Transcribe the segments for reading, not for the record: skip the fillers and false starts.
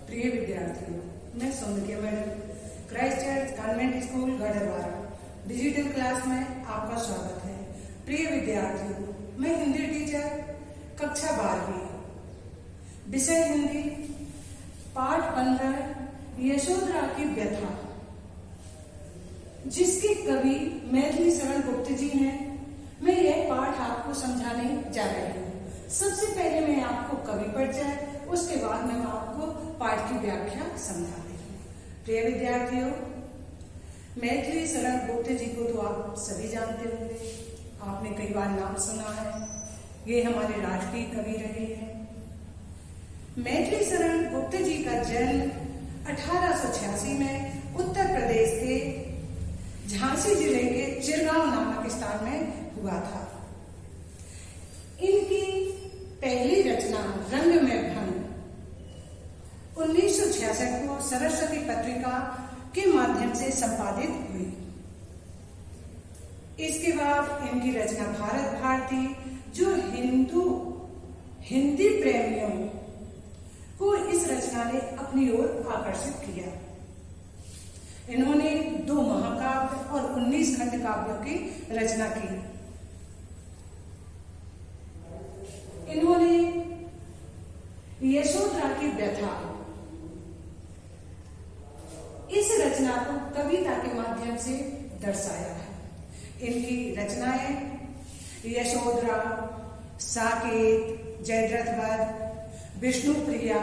प्रिय विद्यार्थियों, मैं सौंदर्य madam Christ church convent school Gadarwara digital class में आपका स्वागत है। प्रिय विद्यार्थियों, मैं हिंदी टीचर कक्षा 12वीं, विषय हिंदी, पाठ 15 यशोधरा की व्यथा, जिसके कवि मैथिली शरण गुप्त जी हैं। मैं यह पाठ आपको समझाने जा रही हूँ। सबसे पहले मैं आपको कवि परिचय, उसके बाद मैं आपको पाठ की व्याख्या समझाती हूँ। प्रिय विद्यार्थियों, मैथिली शरण गुप्त जी को तो आप सभी जानते होंगे, आपने कई बार नाम सुना है। ये हमारे राष्ट्रीय कवि रहे हैं। मैथिली शरण गुप्त जी का जन्म 1886 में उत्तर प्रदेश के झांसी जिले के चिरगांव नामक स्थान में हुआ था। इनकी पहली रचना रंग में भंग 1966 को सरस्वती पत्रिका के माध्यम से संपादित हुई। इसके बाद इनकी रचना भारत भारती, जो हिंदी प्रेमियों को इस रचना ने अपनी ओर आकर्षित किया। इन्होंने 2 महाकाव्य और 19 खंड काव्यों की रचना की। इन्होंने यशोधरा की व्यथा, इस रचना को कविता के माध्यम से दर्शाया है। इनकी रचनाएं यशोधरा, साकेत, जयद्रथ, विष्णुप्रिया,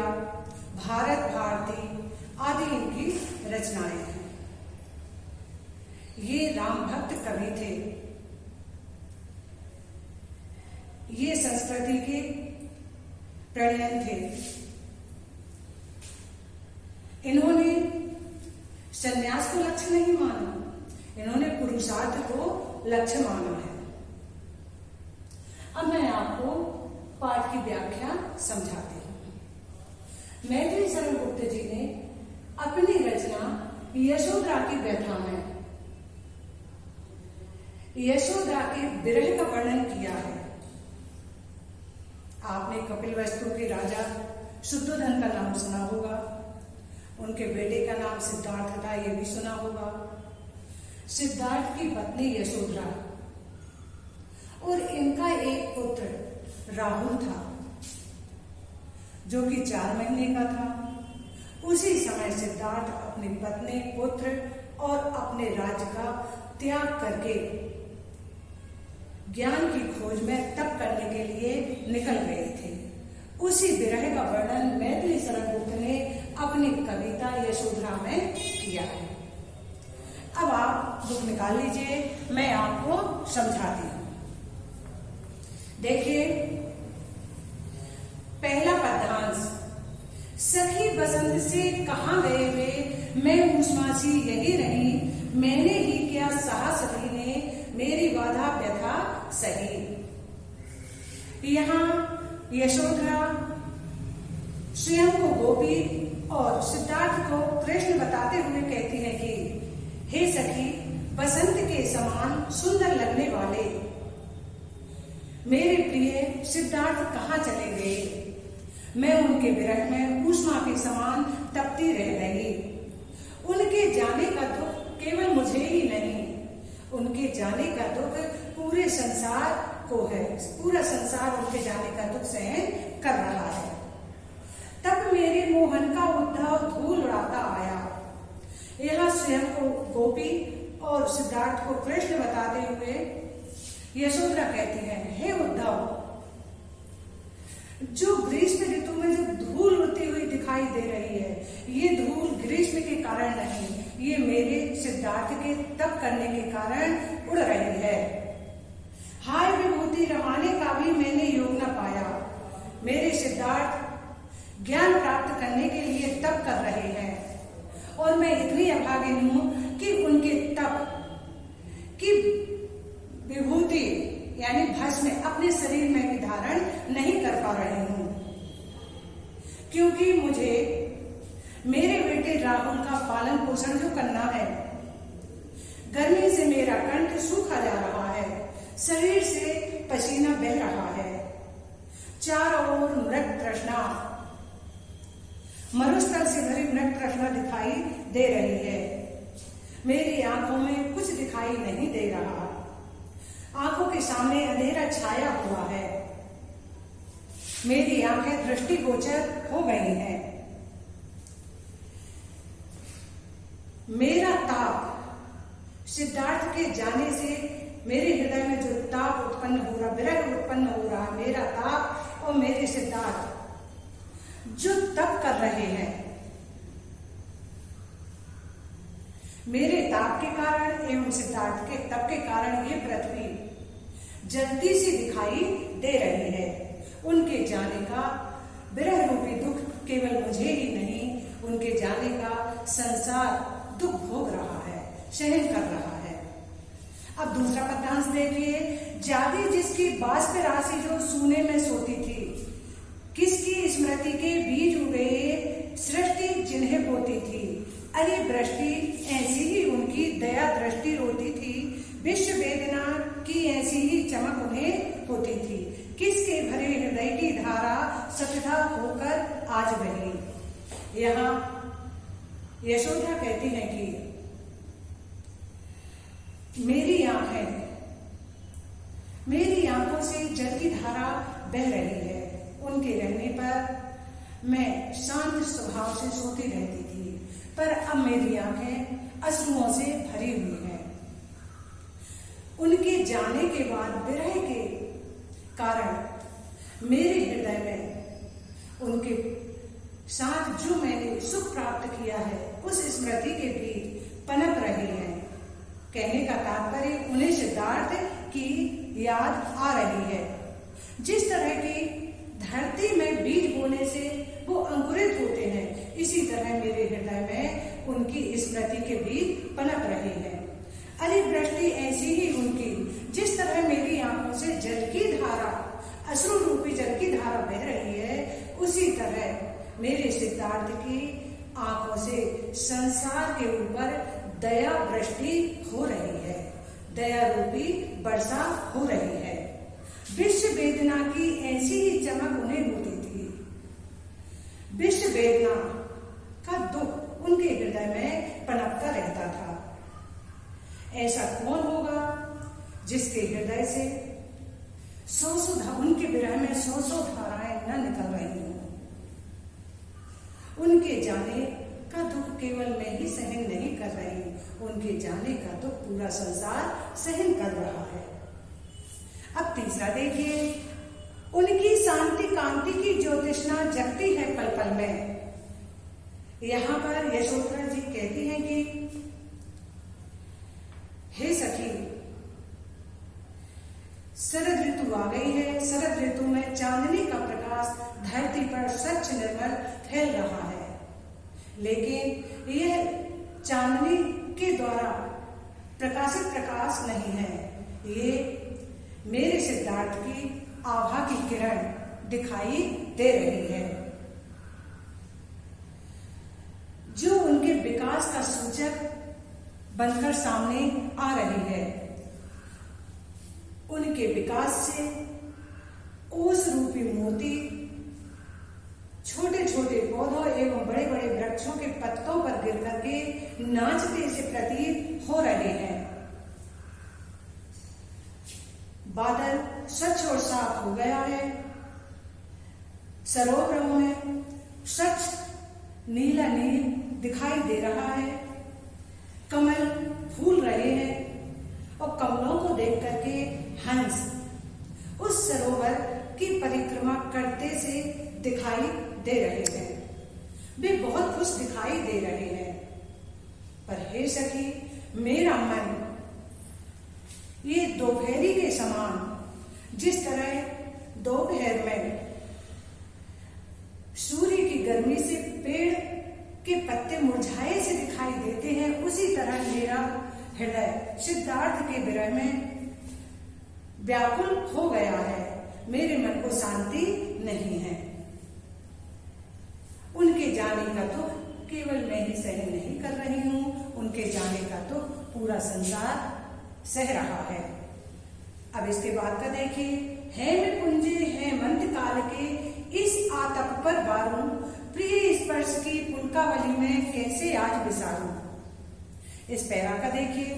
भारत भारती आदि इनकी रचनाएं हैं। ये राम भक्त कवि थे। ये संस्कृति के प्रणयन थे। इन्होंने संन्यास को लक्ष्य नहीं माना, इन्होंने पुरुषार्थ को लक्ष्य माना है। अब मैं आपको पाठ की व्याख्या समझाती हूँ। मैथिली शरण गुप्त जी ने अपनी रचना यशोधरा की व्यथा में यशोधरा के विरह का वर्णन किया है। आपने कपिलवस्तु के राजा शुद्धोधन का नाम सुना होगा, उनके बेटे का नाम सिद्धार्थ था, यह भी सुना होगा। सिद्धार्थ की पत्नी यशोधरा और इनका एक पुत्र राहुल था, जो कि 4 महीने का था। उसी समय सिद्धार्थ अपनी पत्नी, पुत्र और अपने राज्य का त्याग करके ज्ञान की खोज में तप करने के लिए निकल गए थे। उसी विरह का वर्णन मैथिली शरण गुप्त ने अपनी कविता यशोधरा में किया है। अब आप बुक निकाल लीजिए, मैं आपको समझाती हूँ। देखिए, पहला पद्यांश, सखी बसंत से कहाँ गए वे, मैं उष्मासी यही रही, मैंने ही क्या सहा सखी ने, मेरी बाधा व्यथा सही। यहाँ यशोधरा स्वयं को गोपी और सिद्धार्थ को कृष्ण बताते हुए कहती है कि हे सखी, बसंत के समान सुंदर लगने वाले मेरे प्रिय सिद्धार्थ कहाँ चले गए। मैं उनके विरह में ऊष्मा के समान तपती रह गई। उनके जाने का दुख केवल मुझे ही नहीं, उनके जाने का दुख पूरे संसार को है। पूरा संसार उनके जाने का दुख सहन कर रहा है। तब मेरे मोहन का उद्धव धूल उड़ाता आया। यहाँ स्वयं को गोपी और सिद्धार्थ को कृष्ण बताते हुए यशोधरा कहती है, हे उद्धव, जो ग्रीष्म ऋतु में जो धूल उड़ती हुई दिखाई दे रही है, ये धूल ग्रीष्म के कारण नहीं, ये मेरे सिद्धार्थ के तप करने के कारण उड़ रही है। हाय विभूति रमाने का भी मैंने योग न पाया। मेरे सिद्धार्थ ज्ञान प्राप्त करने के लिए तप कर रहे हैं और मैं इतनी अभागिन हूं कि उनके तप की विभूति यानी भस्म अपने शरीर में भी धारण नहीं कर पा रही हूं, क्योंकि मुझे मेरे बेटे राहुल का पालन पोषण जो करना है। गर्मी से मेरा कंठ सूखा जा रहा है, शरीर से पसीना बह रहा है, चारों ओर मृत तृष्णा मरुस्थल से भरी नटप्रखला दिखाई दे रही है। मेरी आंखों में कुछ दिखाई नहीं दे रहा। आंखों के सामने अंधेरा छाया हुआ है। मेरी आंखें दृष्टिगोचर हो गई हैं। मेरा ताप, सिद्धार्थ के जाने से मेरे हृदय में जो ताप उत्पन्न हो रहा, विरह उत्पन्न हो रहा, मेरा ताप और मेरे सिद्धार्थ जो तप कर रहे हैं, मेरे ताप के कारण एवं सिद्धार्थ के तप के कारण ये पृथ्वी जलती सी दिखाई दे रही है। उनके जाने का विरह रूपी दुख केवल मुझे ही नहीं, उनके जाने का संसार दुख भोग रहा है, सहन कर रहा है। अब दूसरा पद्यांश देखिए। जागी जिसकी बाष्प राशि जो सूने में सोती थी, किसकी स्मृति के बीज उगे सृष्टि जिन्हें बोती थी। अरे वृष्टि ऐसी ही उनकी दया दृष्टि रोती थी, विश्व वेदना की ऐसी ही चमक उन्हें होती थी। किसके भरे हृदय की धारा सतता होकर आज बही। यहाँ यशोदा कहती है कि मेरी आंखों से जल की धारा बह रही है। उनके रहने पर मैं शांत स्वभाव से सोती रहती थी, पर अब मेरी आंखें अश्रुओं से भरी हुई हैं। उनके जाने के बाद विरह के कारण मेरे हृदय में उनके साथ जो मैंने सुख प्राप्त किया है, उस स्मृति के बीच पनप रही है। कहने का तात्पर्य उन्हें सिद्धार्थ की याद आ रही है। जिस तरह की धरती में बीज बोने से वो अंकुरित होते हैं, इसी तरह मेरे हृदय में उनकी स्मृति के बीज पनप रही है। अरे वृष्टि ऐसी ही उनकी, जिस तरह मेरी आंखों से जल की धारा, अश्रु रूपी जल की धारा बह रही है, उसी तरह मेरे सिद्धार्थ की आंखों से संसार के ऊपर दया वृष्टि हो रही है, दया रूपी वर्षा हो रही है। विश्व वेदना की ऐसी ही चमक उन्हें होती थी। विश्व वेदना का दुख उनके हृदय में पनपता रहता था। ऐसा कौन होगा जिसके हृदय से उनके विरह में सौ धाराएं न निकल रही हों। उनके जाने का दुख केवल मैं ही सहन नहीं कर रही, उनके जाने का दुख पूरा संसार सहन कर रहा है। अब तीसरा देखिए। उनकी शांति कांति की जो तृष्णा जगती है पल पल में। यहाँ पर यशोधरा जी कहती हैं कि हे सखी, शरद ऋतु आ गई है। शरद ऋतु में चांदनी का प्रकाश धरती पर स्वच्छ निर्मल फैल रहा है, लेकिन यह चांदनी के द्वारा प्रकाशित प्रकाश नहीं है। ये मेरे सिद्धार्थ की आभा की किरण दिखाई दे रही है, जो उनके विकास का सूचक बनकर सामने आ रही है। उनके विकास से ओस रूपी मोती छोटे छोटे पौधों एवं बड़े बड़े वृक्षों के पत्तों पर गिर करके नाचते से प्रतीत हो रहे हैं। बादल स्वच्छ और साफ हो गया है। सरोवरों में स्वच्छ नीला नील दिखाई दे रहा है। कमल फूल रहे हैं और कमलों को देख करके हंस उस सरोवर की परिक्रमा करते से दिखाई दे रहे हैं। वे बहुत खुश दिखाई दे रहे हैं। पर हे सखी, मेरा मन ये दोपहरी के समान, जिस तरह दोपहर में सूर्य की गर्मी से पेड़ के पत्ते मुरझाए से दिखाई देते हैं, उसी तरह मेरा हृदय सिद्धार्थ के विरह में व्याकुल हो गया है। मेरे मन को शांति नहीं है। उनके जाने का दुख केवल मैं ही सहन नहीं कर रही हूँ, उनके जाने का दुख पूरा संसार सह रहा है। अब इसके बाद का देखिए। हेम कुंजे हेमंत काल के इस आतप पर बारूं, प्रिय स्पर्श की पुलकावली में कैसे आज बिसारूं। इस पैरा का देखिए,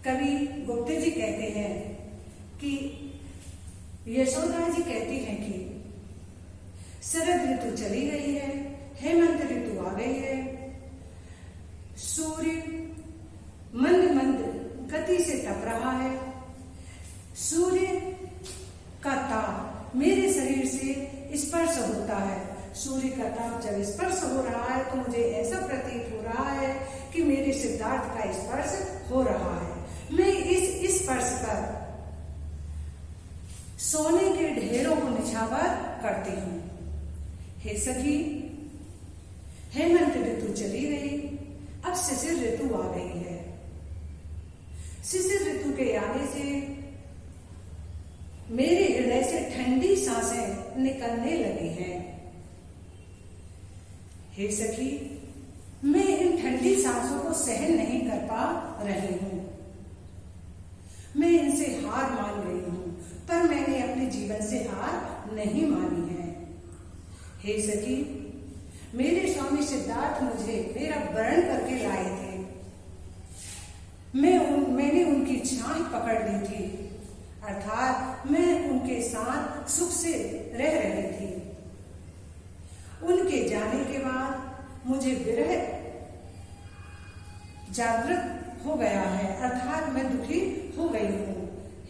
कवि गुप्ते जी कहते हैं कि यशोदा जी कहती हैं कि शरद ऋतु चली गई है, हेमंत ऋतु आ गई है, सूर्य मंद मंद गति से तप रहा है, सूर्य का ताप मेरे शरीर से स्पर्श होता है। सूर्य का ताप जब स्पर्श हो रहा है तो मुझे ऐसा प्रतीत हो रहा है कि मेरे सिद्धार्थ का स्पर्श हो रहा है। मैं इस स्पर्श पर सोने के ढेरों को निछावर करती हूं। हे सखी, हेमंत ऋतु चली गई, अब शिशिर ऋतु आ गई है। शिशिर ऋतु के आने से मेरे हृदय से ठंडी सांसें निकलने लगी हैं। हे सखी, मैं इन ठंडी सांसों को सहन नहीं कर पा रही हूं। मैं इनसे हार मान गई हूं, पर मैंने अपने जीवन से हार नहीं मानी है। हे सखी, मेरे स्वामी सिद्धार्थ मुझे मेरा वरण करके लाए थे। मैंने उनकी छाह पकड़ ली थी, अर्थात मैं उनके साथ सुख से रह रही थी। उनके जाने के बाद मुझे विरह जागृत हो गया है, अर्थात मैं दुखी हो गई हूँ।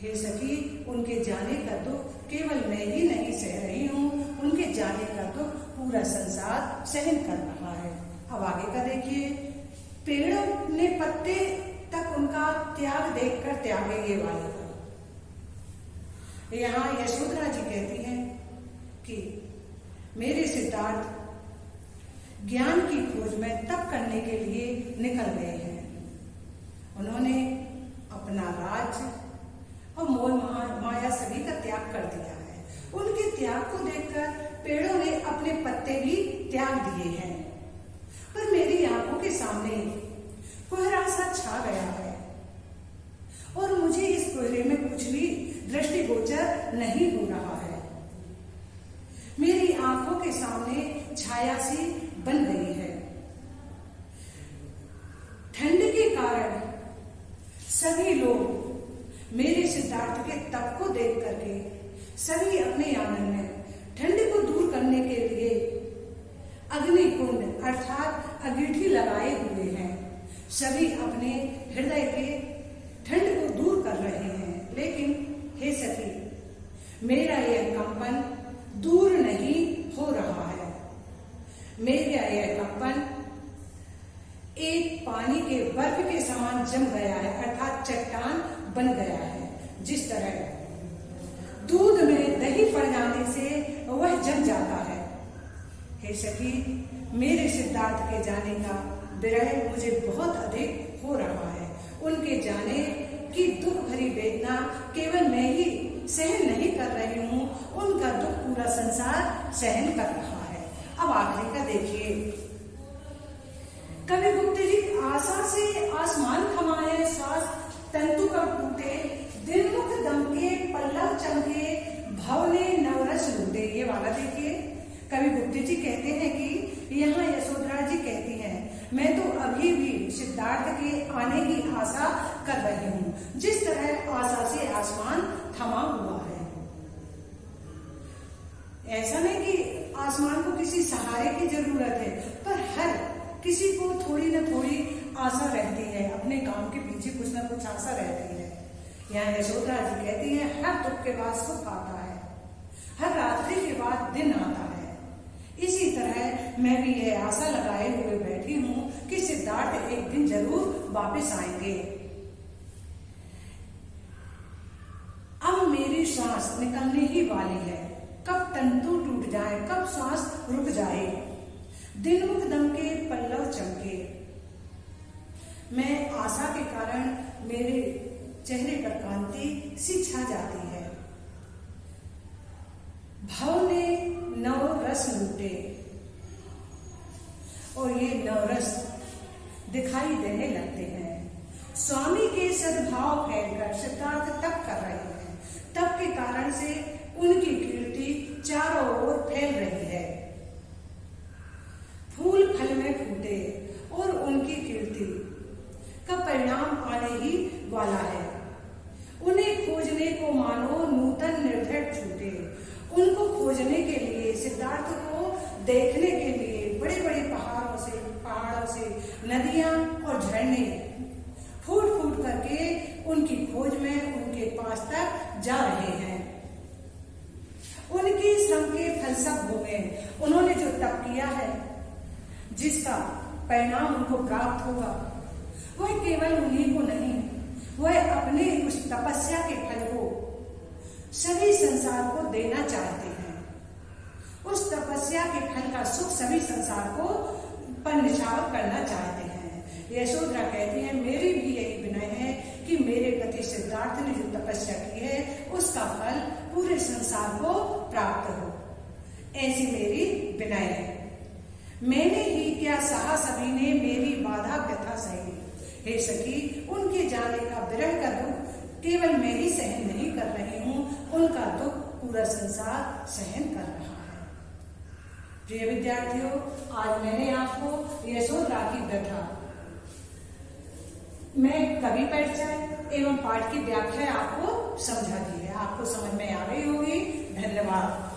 हे सखी, उनके जाने का दुख केवल मैं ही नहीं सह रही हूँ, उनके जाने का दुख पूरा संसार सहन कर रहा है। अब आगे का देखिए, पेड़ों ने पत्ते तक उनका त्याग देखकर त्यागे ये वाले। यहाँ यशोधरा जी कहती हैं कि मेरे सिद्धार्थ ज्ञान की खोज में तप करने के लिए निकल गए हैं। उन्होंने अपना राज्य और मोह माया सभी का त्याग कर दिया है। उनके त्याग को देखकर पेड़ों ने अपने पत्ते भी त्याग दिए हैं। पर मेरी आंखों के सामने कोहरा सा छा गया है और मुझे इस कोहरे में कुछ भी दृष्टिगोचर नहीं हो रहा है। मेरी आंखों के सामने छाया सी बन गई है। ठंड के कारण सभी लोग मेरे सिद्धार्थ के तप को देख करके सभी अपने आंगन में ठंड को दूर करने के लिए अग्निकुंड अर्थात अंगीठी लगाए हुए हैं। सभी अपने हृदय के ठंड को दूर कर रहे हैं। लेकिन हे सखी, मेरा यह कंपन दूर नहीं हो रहा है। मेरा यह कंपन एक पानी के बर्फ के समान जम गया है, अर्थात चट्टान बन गया है। जिस तरह दूध में दही पड़ जाने से वह जम जाता है। हे सखी, मेरे सिद्धार्थ के जाने का विरह मुझे बहुत अधिक हो रहा है। उनके जाने की दुख भरी वेदना केवल मैं ही सहन नहीं कर रही हूँ, उनका दुख पूरा संसार सहन कर रहा है। अब आखिरी का देखिए, कवि गुप्ते जी, आशा से आसमान थमाए, श्वास तंतु का टूटे, दिन मुख दमके, पल्लव चमके, भव ने नवरस लूटे। ये वाला देखिए, कवि गुप्ते जी कहते हैं कि यहाँ यशोधरा जी कहती हैं, मैं तो अभी भी सिद्धार्थ के आने की आशा कर रही हूँ, जिस तरह आशा से आसमान थमा हुआ है। ऐसा नहीं कि आसमान को किसी सहारे की जरूरत है, पर हर किसी को थोड़ी न थोड़ी आशा रहती है, अपने काम के पीछे कुछ न कुछ आशा रहती है। यहाँ यशोधरा जी कहती है, हर दुख के बाद सुख आता है, हर रात्रि के बाद दिन आता है। इसी तरह मैं भी यह आशा लगाए हुए बैठी हूँ कि सिद्धार्थ एक दिन जरूर वापस आएंगे। अब मेरी सांस निकलने ही वाली है, कब तंतु टूट जाए, कब सांस रुक जाए, दिन मुख दमके, पल्लव चमके। मैं आशा के कारण मेरे चेहरे पर कांति सी छा जाती है। भव ने नव रस लूटे, और ये नवरस दिखाई देने लगते हैं। स्वामी के सद्भाव फैलकर सिद्धार्थ तप कर रहे हैं। तप के कारण से उनकी कीर्ति चारों ओर फैल रही है। देखने के लिए बड़े बड़े पहाड़ों से नदियां और झरने फूट फूट करके उनकी खोज में उनके पास तक जा रहे हैं। उनकी श्रम के फल सब भोगे। उन्होंने जो तप किया है, जिसका परिणाम उनको प्राप्त होगा, वह केवल उन्हीं को नहीं, वह अपने उस तपस्या के फल को सभी संसार को देना चाहते हैं। उस तपस्या के फल का सुख सभी संसार को पर निछावर करना चाहते हैं। यशोधरा कहती है, मेरी भी यही विनय है कि मेरे पति सिद्धार्थ ने जो तपस्या की है उसका फल पूरे संसार को प्राप्त हो, ऐसी मेरी विनय है। मैंने ही क्या सहा, सभी ने मेरी बाधा व्यथा सही। हे सखी, उनके जाने का विरह का दुख केवल मैं ही सहन नहीं कर रही हूँ, उनका दुख पूरा संसार सहन कर रहा है। प्रिय विद्यार्थियों, आज मैंने आपको यशोधरा की व्यथा में कवि परिचय एवं पाठ की व्याख्या आपको समझा दी है। आपको समझ में आ गई होगी। धन्यवाद।